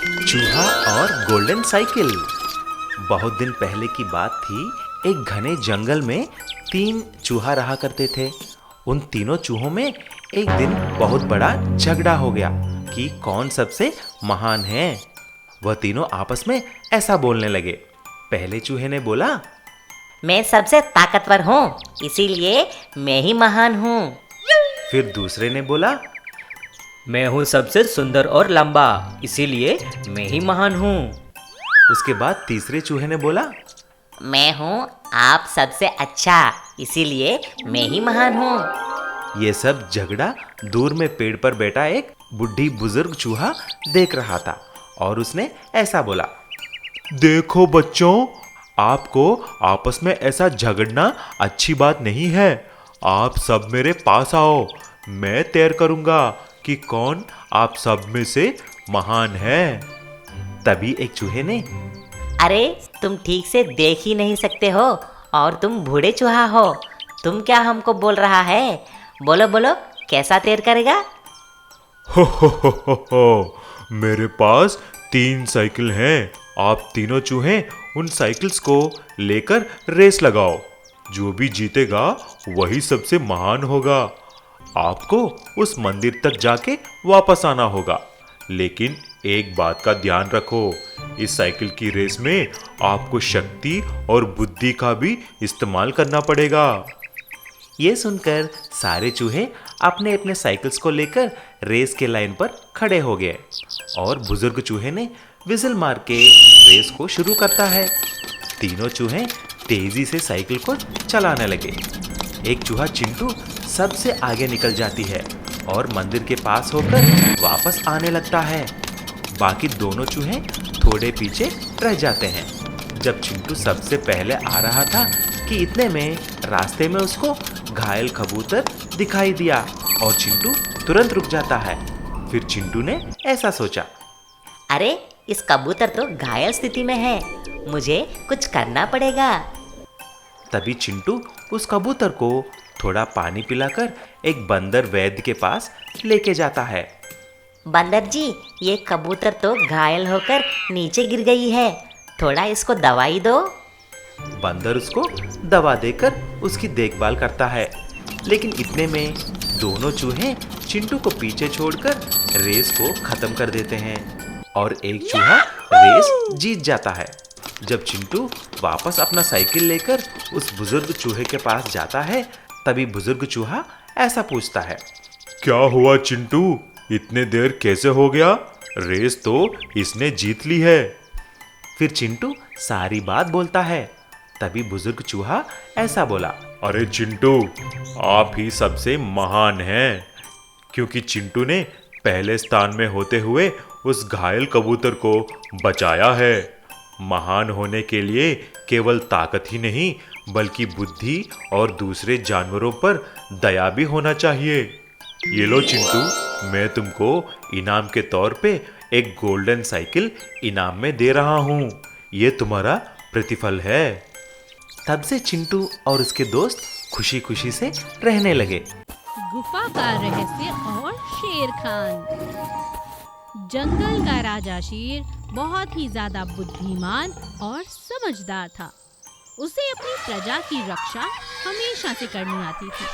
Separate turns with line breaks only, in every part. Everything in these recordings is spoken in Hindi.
चूहा और गोल्डन साइकिल। बहुत दिन पहले की बात थी। एक घने जंगल में 3 चूहा रहा करते थे। उन तीनों चूहों में एक दिन बहुत बड़ा झगड़ा हो गया कि कौन सबसे महान है। वह तीनों आपस में ऐसा बोलने लगे। पहले चूहे ने बोला,
मैं सबसे ताकतवर हूँ, इसीलिए मैं ही महान हूँ।
फिर दूसरे ने बोला,
मैं हूँ सबसे सुंदर और लंबा, इसीलिए मैं ही महान हूँ।
उसके बाद तीसरे चूहे ने बोला,
मैं हूँ आप सबसे अच्छा, इसीलिए मैं ही महान हूँ।
ये सब झगड़ा दूर में पेड़ पर बैठा एक बुढ़ी बुजुर्ग चूहा देख रहा था और उसने ऐसा बोला, देखो बच्चों, आपको आपस में ऐसा झगड़ना अच्छी बात नहीं है। आप सब मेरे पास आओ, मैं तय करूंगा कि कौन आप सब में से महान है। तभी एक चूहे ने,
अरे तुम ठीक से देख ही नहीं सकते हो और तुम बूढ़े चूहा हो, तुम क्या हमको बोल रहा है? बोलो बोलो, कैसा तैर करेगा?
हो, मेरे पास 3 साइकिल हैं। आप तीनों चूहे उन साइकिल्स को लेकर रेस लगाओ। जो भी जीतेगा वही सबसे महान होगा। आपको उस मंदिर तक जाके वापस आना होगा, लेकिन एक बात का ध्यान रखो, इस साइकिल की रेस में आपको शक्ति और बुद्धि का भी इस्तेमाल करना पड़ेगा। ये सुनकर सारे चूहे अपने अपने साइकिल्स को लेकर रेस के लाइन पर खड़े हो गए और बुजुर्ग चूहे ने विजिल मार के रेस को शुरू करता है। तीनों चूहे तेजी से साइकिल को चलाने लगे। एक चूहा चिंटू सबसे आगे निकल जाती है और मंदिर के पास होकर वापस आने लगता है। बाकी दोनों चूहे थोड़े पीछे रह जाते हैं। जब चिंटू सबसे पहले आ रहा था कि इतने में रास्ते में उसको घायल कबूतर दिखाई दिया और चिंटू तुरंत रुक जाता है। फिर चिंटू ने ऐसा सोचा,
अरे इस कबूतर तो घायल स्थिति में है, मुझे कुछ करना पड़ेगा।
तभी चिंटू उस कबूतर को थोड़ा पानी पिलाकर एक बंदर वैद्य के पास लेके जाता है।
बंदर जी, ये कबूतर तो घायल होकर नीचे गिर गई है, थोड़ा इसको दवाई दो।
बंदर उसको दवा देकर उसकी देखभाल करता है, लेकिन इतने में दोनों चूहे चिंटू को पीछे छोड़कर रेस को खत्म कर देते हैं और एक चूहा रेस जीत जाता है। जब चिंटू वापस अपना साइकिल लेकर उस बुजुर्ग चूहे के पास जाता है, तभी बुजुर्ग चूहा ऐसा पूछता है, क्या हुआ चिंटू, इतने देर कैसे हो गया? रेस तो इसने जीत ली है। फिर चिंटू सारी बात बोलता है। तभी बुजुर्ग चूहा ऐसा बोला, अरे चिंटू, आप ही सबसे महान हैं, क्योंकि चिंटू ने पहले स्थान में होते हुए उस घायल कबूतर को बचाया है। महान होने के लिए केवल ताकत ही नहीं, बल्कि बुद्धि और दूसरे जानवरों पर दया भी होना चाहिए। ये लो चिंटू, मैं तुमको इनाम के तौर पे एक गोल्डन साइकिल इनाम में दे रहा हूँ। ये तुम्हारा प्रतिफल है। तब से चिंटू और उसके दोस्त खुशी खुशी से रहने लगे।
गुफा का रहस्य और शेर खान। जंगल का राजा शेर बहुत ही ज्यादा बुद्धिमान और समझदार था। उसे अपनी प्रजा की रक्षा हमेशा से करनी आती थी,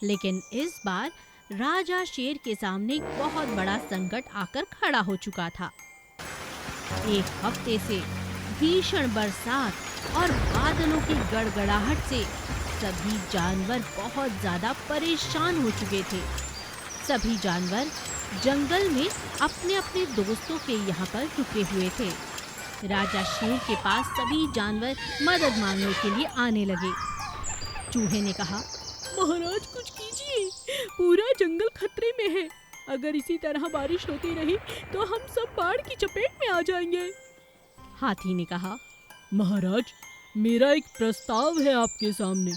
लेकिन इस बार राजा शेर के सामने एक बहुत बड़ा संकट आकर खड़ा हो चुका था। एक हफ्ते से भीषण बरसात और बादलों की गड़गड़ाहट से सभी जानवर बहुत ज्यादा परेशान हो चुके थे। सभी जानवर जंगल में अपने अपने दोस्तों के यहाँ पर रुके हुए थे। राजा शेर के पास सभी जानवर मदद मांगने के लिए आने लगे। चूहे ने कहा, महाराज कुछ कीजिए, पूरा जंगल खतरे में है। अगर इसी तरह बारिश होती रही तो हम सब बाढ़ की चपेट में आ जाएंगे। हाथी ने कहा, महाराज मेरा एक प्रस्ताव है आपके सामने।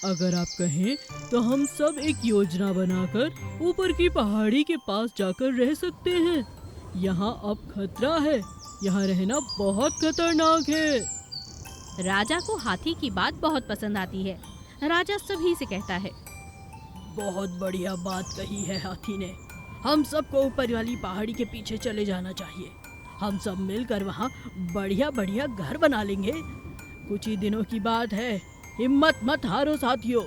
अगर आप कहें तो हम सब एक योजना बनाकर ऊपर की पहाड़ी के पास जाकर रह सकते हैं। यहाँ अब खतरा है, यहाँ रहना बहुत खतरनाक है। राजा को हाथी की बात बहुत पसंद आती है। राजा सभी से कहता है, बहुत बढ़िया बात कही है हाथी ने। हम सबको ऊपर वाली पहाड़ी के पीछे चले जाना चाहिए।
हम सब मिलकर वहाँ बढ़िया बढ़िया घर बना लेंगे। कुछ ही दिनों की बात है, हिम्मत मत हारो साथियों।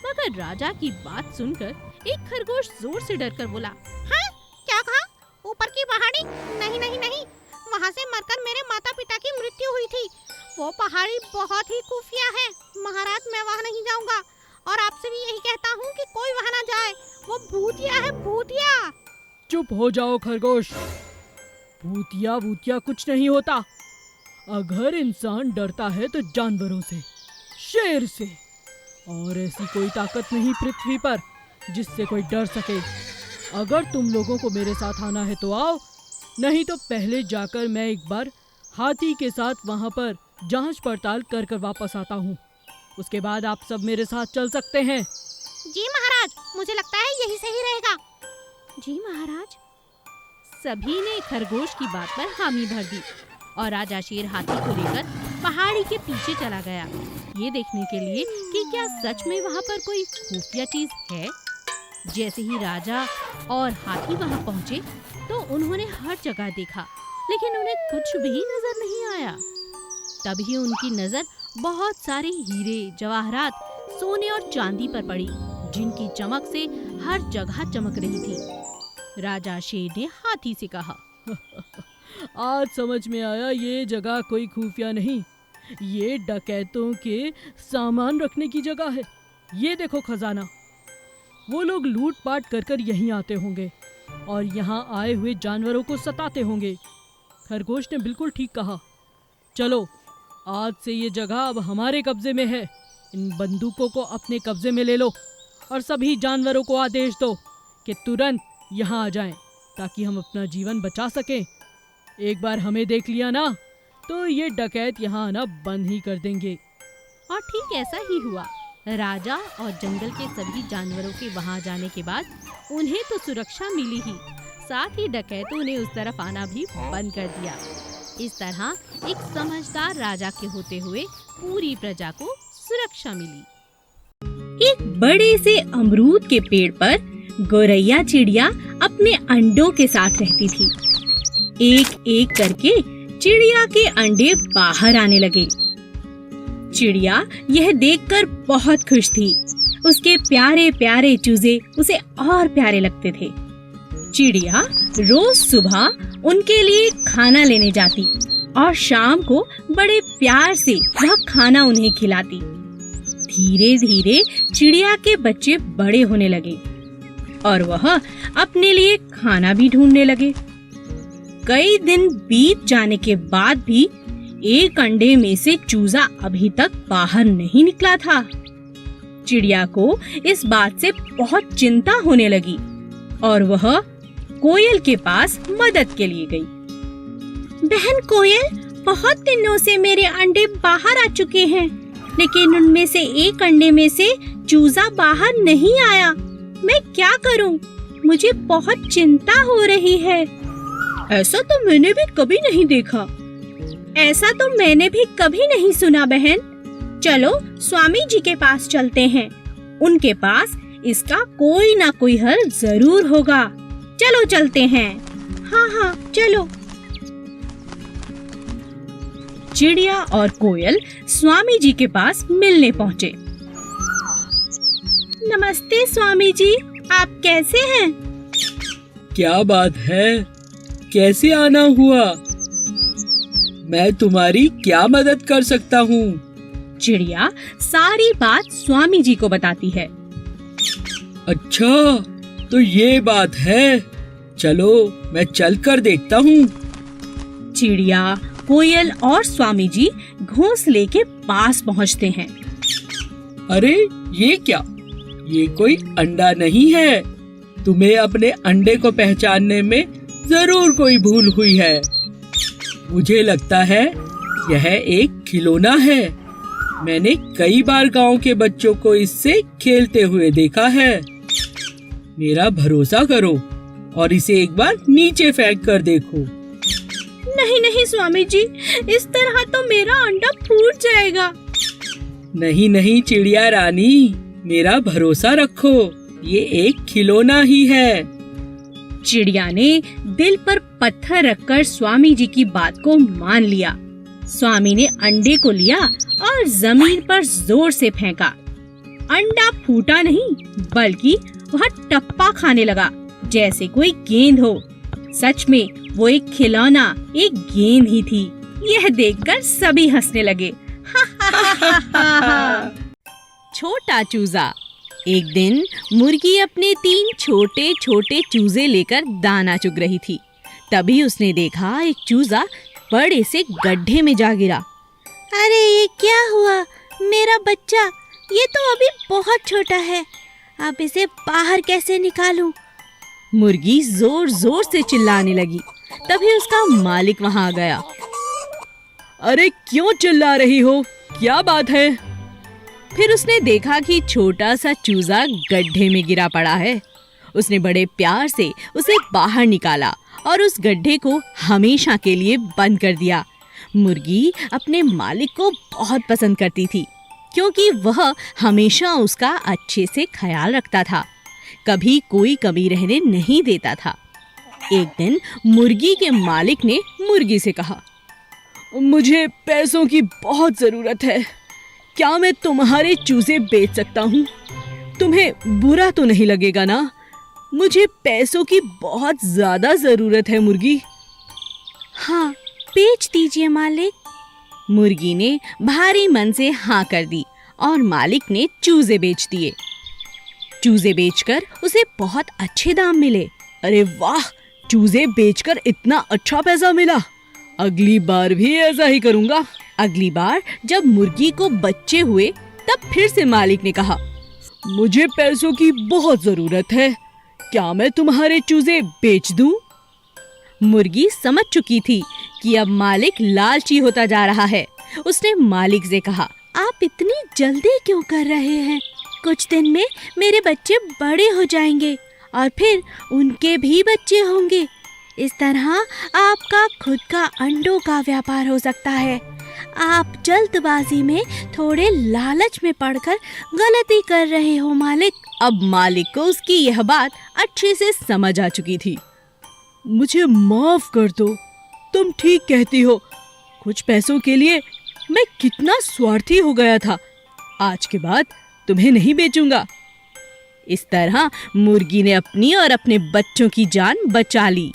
मगर राजा की बात सुनकर एक खरगोश जोर से डरकर बोला, हाँ क्या कहा? ऊपर की पहाड़ी? नहीं नहीं नहीं, वहाँ से मरकर मेरे माता पिता की मृत्यु हुई थी। वो पहाड़ी बहुत ही खुफिया है महाराज, मैं वहाँ नहीं जाऊँगा। और आपसे भी यही कहता हूँ कि कोई वहाँ ना जाए, वो भूतिया है, भूतिया।
चुप हो जाओ खरगोश, भूतिया भूतिया कुछ नहीं होता। अगर इंसान डरता है तो जानवरों से, शेर से, और ऐसी कोई ताकत नहीं पृथ्वी पर जिससे कोई डर सके। अगर तुम लोगों को मेरे साथ आना है तो आओ, नहीं तो पहले जाकर मैं एक बार हाथी के साथ वहाँ पर जांच पड़ताल कर कर वापस आता हूँ। उसके बाद आप सब मेरे साथ चल सकते हैं।
जी महाराज, मुझे लगता है यही सही रहेगा। जी महाराज। सभी ने खरगोश की बात पर हामी भर दी और राजा शेर हाथी को लेकर पहाड़ी के पीछे चला गया, ये देखने के लिए कि क्या सच में वहाँ पर कोई खुफिया चीज है। जैसे ही राजा और हाथी वहाँ पहुँचे तो उन्होंने हर जगह देखा, लेकिन उन्हें कुछ भी नजर नहीं आया। तभी उनकी नजर बहुत सारे हीरे, जवाहरात, सोने और चांदी पर पड़ी, जिनकी चमक से हर जगह चमक रही थी। राजा शेर ने हाथी से कहा,
आज समझ में आया ये जगह कोई खुफिया नहीं, ये डकैतों के सामान रखने की जगह है। ये देखो खजाना, वो लोग लूट पाट कर कर यहीं आते होंगे और यहाँ आए हुए जानवरों को सताते होंगे। खरगोश ने बिल्कुल ठीक कहा। चलो, आज से ये जगह अब हमारे कब्जे में है। इन बंदूकों को अपने कब्जे में ले लो और सभी जानवरों को आदेश दो कि तुरंत यहाँ आ जाएं, ताकि हम अपना जीवन बचा सकें। एक बार हमें देख लिया ना तो ये डकैत यहाँ आना बंद ही कर देंगे।
और ठीक ऐसा ही हुआ। राजा और जंगल के सभी जानवरों के वहां जाने के बाद उन्हें तो सुरक्षा मिली ही, साथ ही डकैतों ने उस तरफ आना भी बंद कर दिया। इस तरह एक समझदार राजा के होते हुए पूरी प्रजा को सुरक्षा मिली।
एक बड़े से अमरूद के पेड़ पर गौरैया चिड़िया अपने अंडों के साथ रहती थी। एक एक करके चिड़िया के अंडे बाहर आने लगे। चिड़िया यह देखकर बहुत खुश थी। उसके प्यारे प्यारे चूजे उसे और प्यारे लगते थे। चिड़िया रोज सुबह उनके लिए खाना लेने जाती और शाम को बड़े प्यार से वह खाना उन्हें खिलाती। धीरे धीरे चिड़िया के बच्चे बड़े होने लगे और वह अपने लिए खाना भी ढूंढने लगे। कई दिन बीत जाने के बाद भी एक अंडे में से चूजा अभी तक बाहर नहीं निकला था। चिड़िया को इस बात से बहुत चिंता होने लगी और वह कोयल के पास मदद के लिए गई। बहन कोयल, बहुत दिनों से मेरे अंडे बाहर आ चुके हैं, लेकिन उनमें से एक अंडे में से चूजा बाहर नहीं आया। मैं क्या करूं? मुझे बहुत चिंता हो रही है। ऐसा तो मैंने भी कभी नहीं देखा। ऐसा तो मैंने भी कभी नहीं सुना बहन। चलो स्वामी जी के पास चलते हैं, उनके पास इसका कोई ना कोई हल जरूर होगा। चलो चलते हैं। हाँ हाँ चलो। चिड़िया और कोयल स्वामी जी के पास मिलने पहुँचे। नमस्ते स्वामी जी, आप कैसे हैं?
क्या बात है, कैसे आना हुआ? मैं तुम्हारी क्या मदद कर सकता हूँ?
चिड़िया सारी बात स्वामी जी को बताती है।
अच्छा, तो ये बात है। चलो मैं चल कर देखता हूँ।
चिड़िया, कोयल और स्वामी जी घोंसले के पास पहुँचते हैं।
अरे ये क्या? ये कोई अंडा नहीं है। तुम्हें अपने अंडे को पहचानने में जरूर कोई भूल हुई है। मुझे लगता है यह एक खिलौना है। मैंने कई बार गांव के बच्चों को इससे खेलते हुए देखा है। मेरा भरोसा करो और इसे एक बार नीचे फेंक कर देखो।
नहीं नहीं स्वामी जी, इस तरह तो मेरा अंडा फूट जाएगा।
नहीं नहीं चिड़िया रानी, मेरा भरोसा रखो, ये एक खिलौना ही है।
चिड़िया ने दिल पर पत्थर रखकर स्वामी जी की बात को मान लिया। स्वामी ने अंडे को लिया और जमीन पर जोर से फेंका। अंडा फूटा नहीं, बल्कि वह टप्पा खाने लगा जैसे कोई गेंद हो। सच में वो एक खिलौना, एक गेंद ही थी। यह देखकर सभी हंसने लगे।
छोटा चूजा। एक दिन मुर्गी अपने 3 छोटे छोटे चूजे लेकर दाना चुग रही थी। तभी उसने देखा एक चूजा बड़े से गड्ढे में जा गिरा। अरे ये क्या हुआ? मेरा बच्चा, ये तो अभी बहुत छोटा है, अब इसे बाहर कैसे निकालूं? मुर्गी जोर जोर से चिल्लाने लगी। तभी उसका मालिक वहां आ गया।
अरे क्यों चिल्ला रही हो? क्या बात है?
फिर उसने देखा कि छोटा सा चूजा गड्ढे में गिरा पड़ा है। उसने बड़े प्यार से उसे बाहर निकाला और उस गड्ढे को हमेशा के लिए बंद कर दिया। मुर्गी अपने मालिक को बहुत पसंद करती थी, क्योंकि वह हमेशा उसका अच्छे से ख्याल रखता था, कभी कोई कमी रहने नहीं देता था। एक दिन मुर्गी के मालिक ने मुर्गी से कहा,
मुझे पैसों की बहुत जरूरत है। क्या मैं तुम्हारे चूजे बेच सकता हूँ? तुम्हें बुरा तो नहीं लगेगा ना? मुझे पैसों की बहुत ज्यादा जरूरत है मुर्गी।
हाँ, बेच दीजिए मालिक। मुर्गी ने भारी मन से हाँ कर दी और मालिक ने चूजे बेच दिए। चूजे बेचकर उसे बहुत अच्छे दाम मिले।
अरे वाह, चूजे बेचकर इतना अच्छा पैसा मिला। अगली बार भी ऐसा ही करूँगा।
अगली बार जब मुर्गी को बच्चे हुए, तब फिर से मालिक ने कहा,
मुझे पैसों की बहुत जरूरत है, क्या मैं तुम्हारे चूजे बेच दूं?
मुर्गी समझ चुकी थी कि अब मालिक लालची होता जा रहा है। उसने मालिक से कहा, आप इतनी जल्दी क्यों कर रहे हैं? कुछ दिन में मेरे बच्चे बड़े हो जाएंगे और फिर उनके भी बच्चे होंगे। इस तरह आपका खुद का अंडों का व्यापार हो सकता है। आप जल्दबाजी में थोड़े लालच में पड़कर गलती कर रहे हो मालिक।
अब मालिक को उसकी यह बात अच्छे से समझ आ चुकी थी। मुझे माफ कर दो, तुम ठीक कहती हो। कुछ पैसों के लिए मैं कितना स्वार्थी हो गया था। आज के बाद तुम्हें नहीं बेचूंगा।
इस तरह मुर्गी ने अपनी और अपने बच्चों की जान बचा ली।